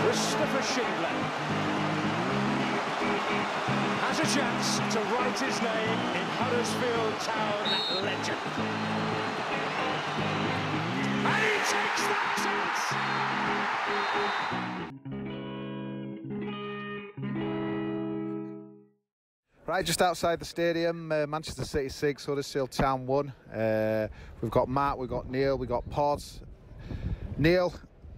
Mustafa Schindler has a chance to write his name in Huddersfield Town legend. And he takes that chance! Right, just outside the stadium, Manchester City 6, Huddersfield Town 1. We've got Matt, we've got Neil, we've got Pods. Neil,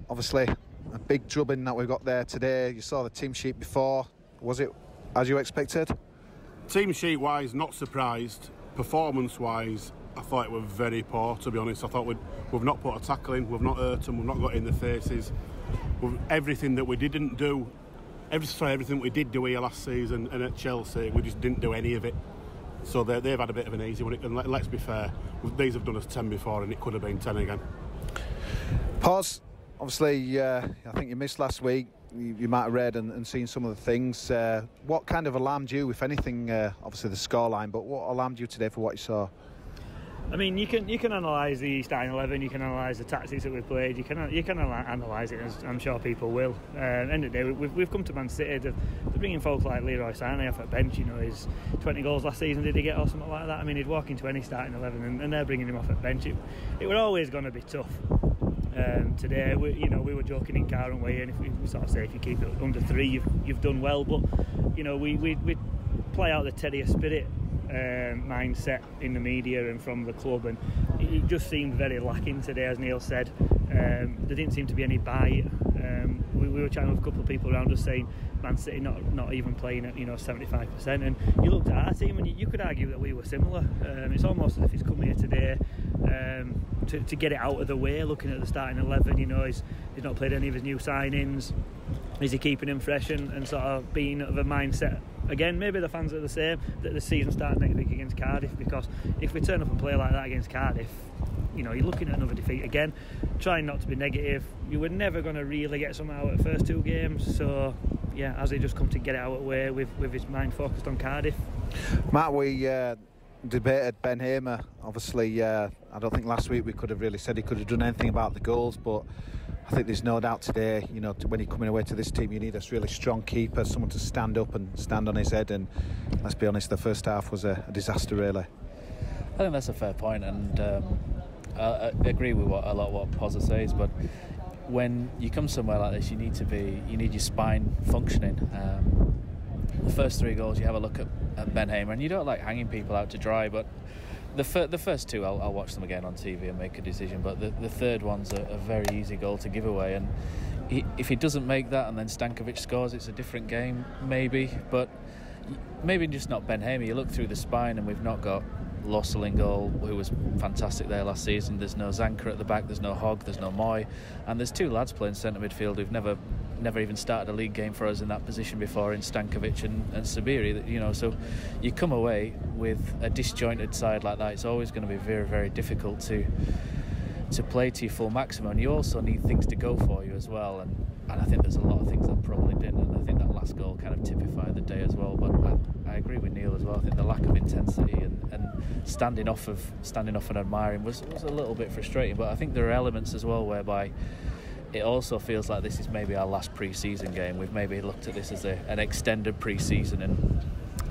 obviously a big drubbing that we got there today. You saw the team sheet before. Was it as you expected? Team sheet wise, not surprised. Performance wise, I thought it was very poor, to be honest. I thought we've not put a tackle in, we've not hurt them, we've not got in the faces. Everything that we didn't do, everything we did do here last season and at Chelsea, we just didn't do any of it. So they've had a bit of an easy one. And let's be fair, these have done us 10 before and it could have been 10 again. Pause. Obviously, I think you missed last week. You might have read and seen some of the things. What kind of alarmed you, if anything? Obviously the scoreline, but what alarmed you today for what you saw? I mean, you can analyse the starting 11, you can analyse the tactics that we've played, you can analyse it, as I'm sure people will. At the end of the day, we've come to Man City. They're bringing folk like Leroy Sané off at bench. You know, his 20 goals last season, did he get or something like that? I mean, he'd walk into any starting 11 and they're bringing him off at bench. It was always going to be tough. Today, we were joking in car, aren't we? And if we sort of say if you keep it under 3, you've done well. But you know, we play out the terrier spirit mindset in the media and from the club, and it just seemed very lacking today, as Neil said. There didn't seem to be any bite. We were chatting with a couple of people around us saying Man City not even playing at 75%, and you looked at our team and you could argue that we were similar. It's almost as if he's come here today to get it out of the way. Looking at the starting 11, he's not played any of his new signings. Is he keeping him fresh and sort of being of a mindset? Again, maybe the fans are the same, that the season starts next week against Cardiff, because if we turn up and play like that against Cardiff, you're looking at another defeat again. Trying not to be negative, you were never going to really get something out of the first 2 games, so yeah, has he just come to get it out of the way with his mind focused on Cardiff? Matt, we debated Ben Hamer. Obviously, I don't think last week we could have really said he could have done anything about the goals, but I think there's no doubt today, when you're coming away to this team, you need a really strong keeper, someone to stand up and stand on his head. And let's be honest, the first half was a disaster, really. I think that's a fair point, and I agree with a lot of what Pozza says. But when you come somewhere like this, you need your spine functioning. The first 3 goals, you have a look at Ben Hamer, and you don't like hanging people out to dry, but the first 2, I'll watch them again on TV and make a decision. But the third one's a very easy goal to give away, and if he doesn't make that and then Stankovic scores, it's a different game, maybe. But maybe just not Ben Hamer. You look through the spine, and we've not got Lossell in goal, who was fantastic there last season. There's no Zanka at the back, there's no Hogg, there's no Moy, and there's 2 lads playing centre midfield who've never even started a league game for us in that position before, in Stankovic and Sabiri. So you come away with a disjointed side like that, it's always going to be very, very difficult to play to your full maximum. And you also need things to go for you as well, and I think there's a lot of things that probably didn't, and I think that last goal kind of typified the day as well. But I agree with Neil as well. I think the lack of intensity and standing off and admiring was a little bit frustrating. But I think there are elements as well whereby it also feels like this is maybe our last pre-season game. We've maybe looked at this as an extended pre-season, and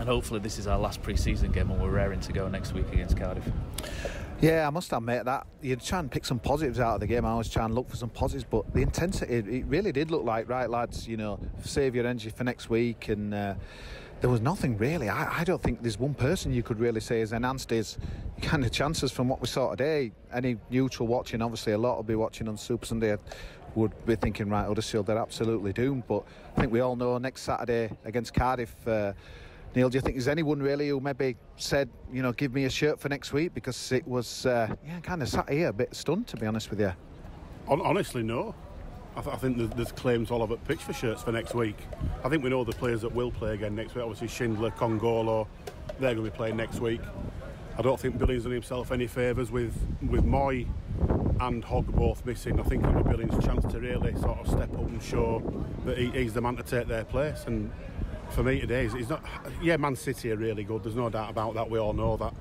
hopefully this is our last pre-season game, and we're raring to go next week against Cardiff. Yeah, I must admit that you try and pick some positives out of the game. I always try and look for some positives, but the intensity, it really did look like, right lads, save your energy for next week, and there was nothing really. I don't think there's one person you could really say has enhanced his kind of chances from what we saw today. Any neutral watching, obviously a lot will be watching on Super Sunday, would be thinking, right, Huddersfield, they're absolutely doomed. But I think we all know next Saturday against Cardiff, Neil, do you think there's anyone really who maybe said, give me a shirt for next week? Because it was, kind of sat here a bit stunned, to be honest with you. Honestly, no. I think there's claims all over pitch for shirts for next week. I think we know the players that will play again next week. Obviously, Schindler, Congolo, they're going to be playing next week. I don't think Billings done himself any favours with Moy and Hogg both missing. I think it was Billings' chance to really sort of step up and show that he's the man to take their place. And for me today, he's not. Yeah, Man City are really good. There's no doubt about that. We all know that.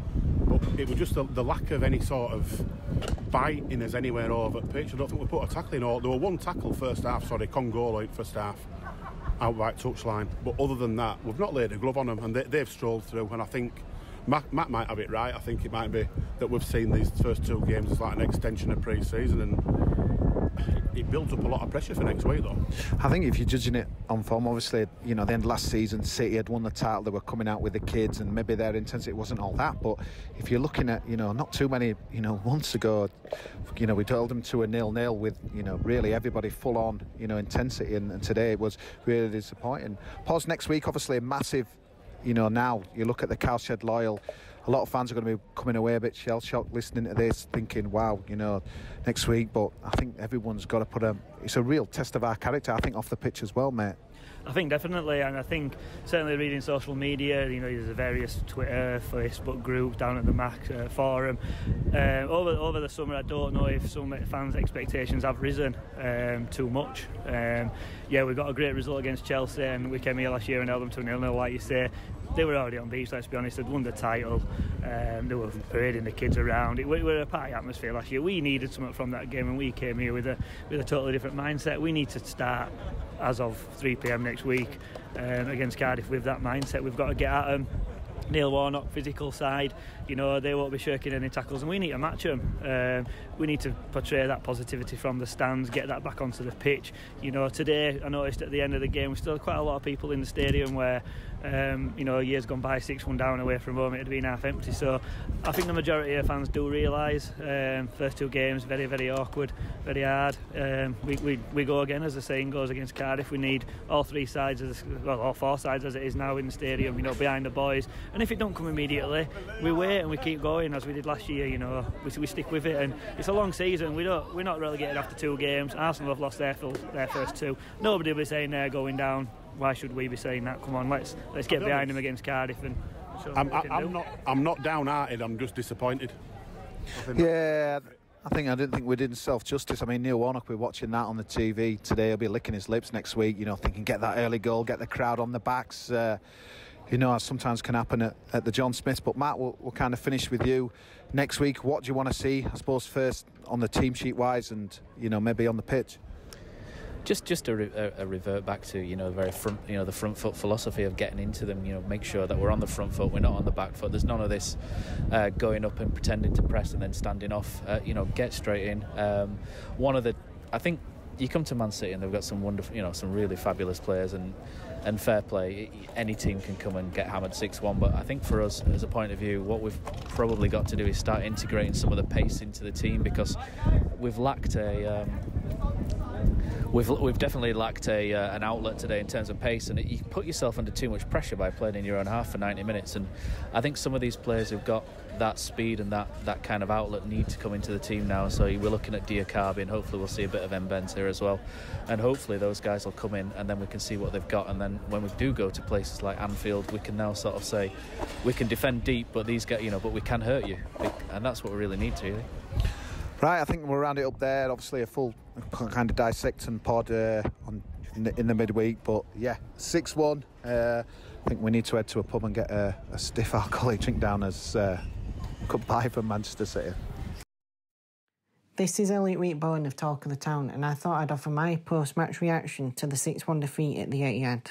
But it was just the lack of any sort of bite in us anywhere over the pitch. I don't think we put a tackle in. Or there were one tackle first half, Congolo first half, outright touchline. But other than that, we've not laid a glove on them, and they've strolled through. And I think Matt might have it right. I think it might be that we've seen these first two games as like an extension of pre-season, and it builds up a lot of pressure for next week, though. I think if you're judging it on form, obviously, the end of last season, City had won the title, they were coming out with the kids, and maybe their intensity wasn't all that. But if you're looking at, not too many, months ago, we told them to a 0-0 with, really everybody full on, intensity, and today it was really disappointing. Pause next week, obviously, a massive. Now you look at the Cowshed Loyal, a lot of fans are going to be coming away a bit shell-shocked listening to this, thinking, wow, next week. But I think everyone's got to put it's a real test of our character, I think, off the pitch as well, mate. I think definitely, and I think certainly reading social media, there's a various Twitter, Facebook groups down at the MAC forum. Over the summer, I don't know if some fans' expectations have risen too much. We got a great result against Chelsea, and we came here last year and held them to 0-0, like you say. They were already on beach, let's be honest. They'd won the title. They were parading the kids around. We were a party atmosphere last year. We needed something from that game, and we came here with a totally different mindset. We need to start as of 3 p.m. next week against Cardiff with that mindset. We've got to get at them. Neil Warnock, physical side, they won't be shirking any tackles, and we need to match them. We need to portray that positivity from the stands, get that back onto the pitch. Today I noticed at the end of the game, we still had quite a lot of people in the stadium where, years gone by, 6-1 down away from home, it had been half empty. So I think the majority of fans do realise first two games very, very awkward, very hard. We go again, as the saying goes, against Cardiff. We need all three sides, all four sides as it is now in the stadium, behind the boys. And if it don't come immediately, we wait and we keep going as we did last year. We stick with it, and it's a long season. We're not relegated after 2 games. Arsenal have lost their first 2. Nobody will be saying they're going down. Why should we be saying that? Come on, let's get behind them against Cardiff and show them what we can do. I'm not downhearted. I'm just disappointed. I didn't think we did self-justice. I mean, Neil Warnock, we're watching that on the TV today. He'll be licking his lips next week, thinking get that early goal, get the crowd on the backs. As sometimes can happen at the John Smiths. But Matt, we'll kind of finish with you next week. What do you want to see, I suppose, first on the team sheet wise, and maybe on the pitch? Just a revert back to the front foot philosophy of getting into them. Make sure that we're on the front foot, we're not on the back foot. There's none of this going up and pretending to press and then standing off. Get straight in. I think you come to Man City and they've got some wonderful, some really fabulous players, and fair play. Any team can come and get hammered 6-1, but I think for us, as a point of view, what we've probably got to do is start integrating some of the pace into the team, because we've lacked We've definitely lacked an outlet today in terms of pace, and you put yourself under too much pressure by playing in your own half for 90 minutes. And I think some of these players who've got that speed and that kind of outlet need to come into the team now. So we're looking at Diakabi, and hopefully we'll see a bit of Mbens here as well. And hopefully those guys will come in, and then we can see what they've got. And then when we do go to places like Anfield, we can now sort of say we can defend deep, but these guys, but we can hurt you, and that's what we really need to. Really. Right, I think we'll round it up there. Obviously, a full kind of dissecting pod in the midweek, but yeah, 6-1. I think we need to head to a pub and get a stiff alcoholic drink down as goodbye from Manchester City. This is Elliot Wheatbone of Talk of the Town, and I thought I'd offer my post-match reaction to the 6-1 defeat at the Etihad.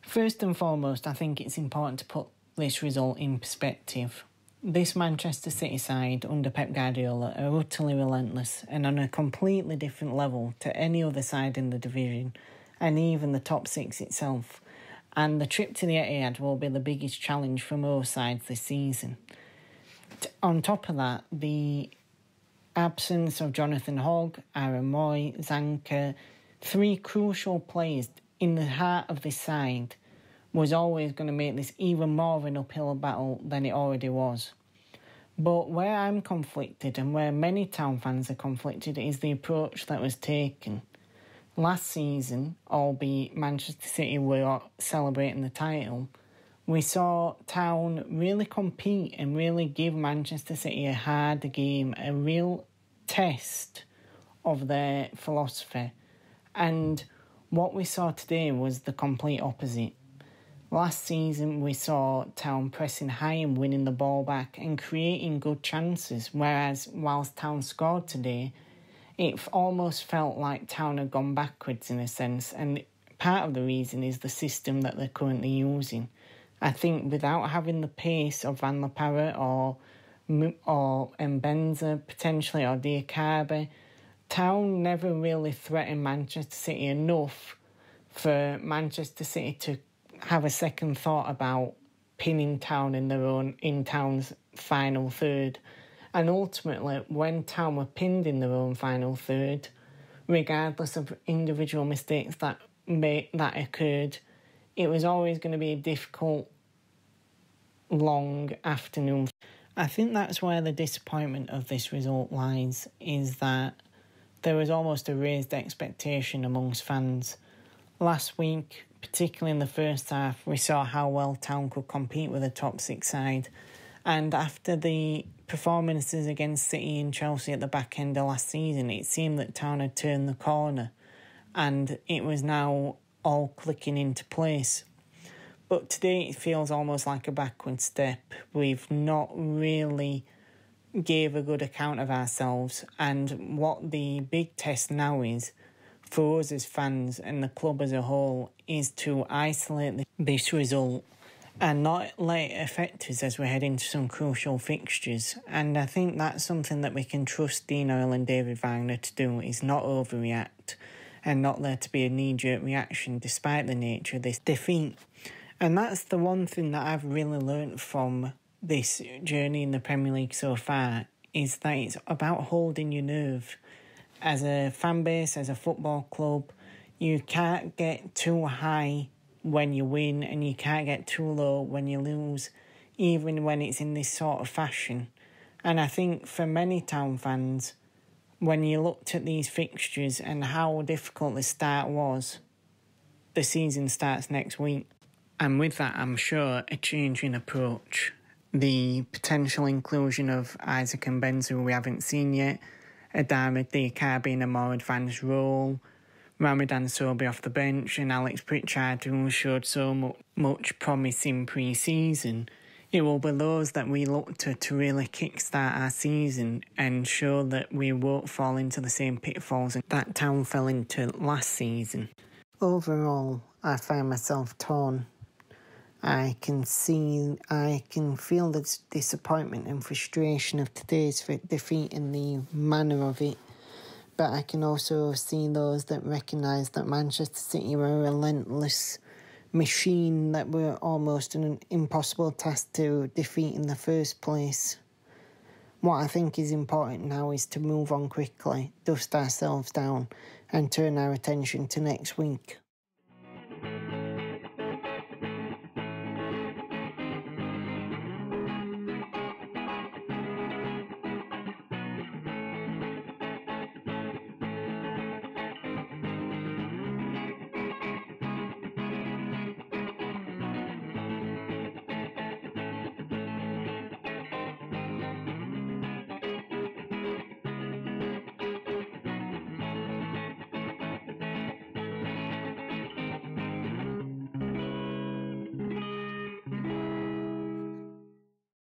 First and foremost, I think it's important to put this result in perspective. This Manchester City side under Pep Guardiola are utterly relentless and on a completely different level to any other side in the division, and even the top 6 itself. And the trip to the Etihad will be the biggest challenge for most sides this season. On top of that, the absence of Jonathan Hogg, Aaron Moy, Zanka, 3 crucial players in the heart of this side, was always going to make this even more of an uphill battle than it already was. But where I'm conflicted, and where many Town fans are conflicted, is the approach that was taken. Last season, albeit Manchester City were celebrating the title, we saw Town really compete and really give Manchester City a hard game, a real test of their philosophy. And what we saw today was the complete opposite. Last season we saw Town pressing high and winning the ball back and creating good chances, whereas whilst Town scored today, it almost felt like Town had gone backwards in a sense, and part of the reason is the system that they're currently using. I think without having the pace of Van La Parra or Mbenza potentially, or Diakabe, Town never really threatened Manchester City enough for Manchester City to have a second thought about pinning Town in Town's final third. And ultimately, when Town were pinned in their own final third, regardless of individual mistakes that occurred, it was always going to be a difficult, long afternoon. I think that's where the disappointment of this result lies, is that there was almost a raised expectation amongst fans. Last week, particularly in the first half, we saw how well Town could compete with a top six side. And after the performances against City and Chelsea at the back end of last season, it seemed that Town had turned the corner and it was now all clicking into place. But today it feels almost like a backward step. We've not really gave a good account of ourselves, and what the big test now is for us as fans and the club as a whole is to isolate this result and not let it affect us as we head into some crucial fixtures. And I think that's something that we can trust Dean Oyle and David Wagner to do, is not overreact and not there to be a knee-jerk reaction despite the nature of this defeat. And that's the one thing that I've really learnt from this journey in the Premier League so far, is that it's about holding your nerve. As a fan base, as a football club, you can't get too high when you win and you can't get too low when you lose, even when it's in this sort of fashion. And I think for many Town fans, when you looked at these fixtures and how difficult the start was, the season starts next week. And with that, I'm sure a change in approach. The potential inclusion of Isaac Mbenza, who we haven't seen yet, Adama Diakabe in a more advanced role, Ramadan Sobhi off the bench, and Alex Pritchard, who showed so much promise in pre-season. It will be those that we look to really kickstart our season and show that we won't fall into the same pitfalls that Town fell into last season. Overall, I find myself torn. I can feel the disappointment and frustration of today's defeat and the manner of it, but I can also see those that recognise that Manchester City were a relentless machine that were almost an impossible task to defeat in the first place. What I think is important now is to move on quickly, dust ourselves down and turn our attention to next week.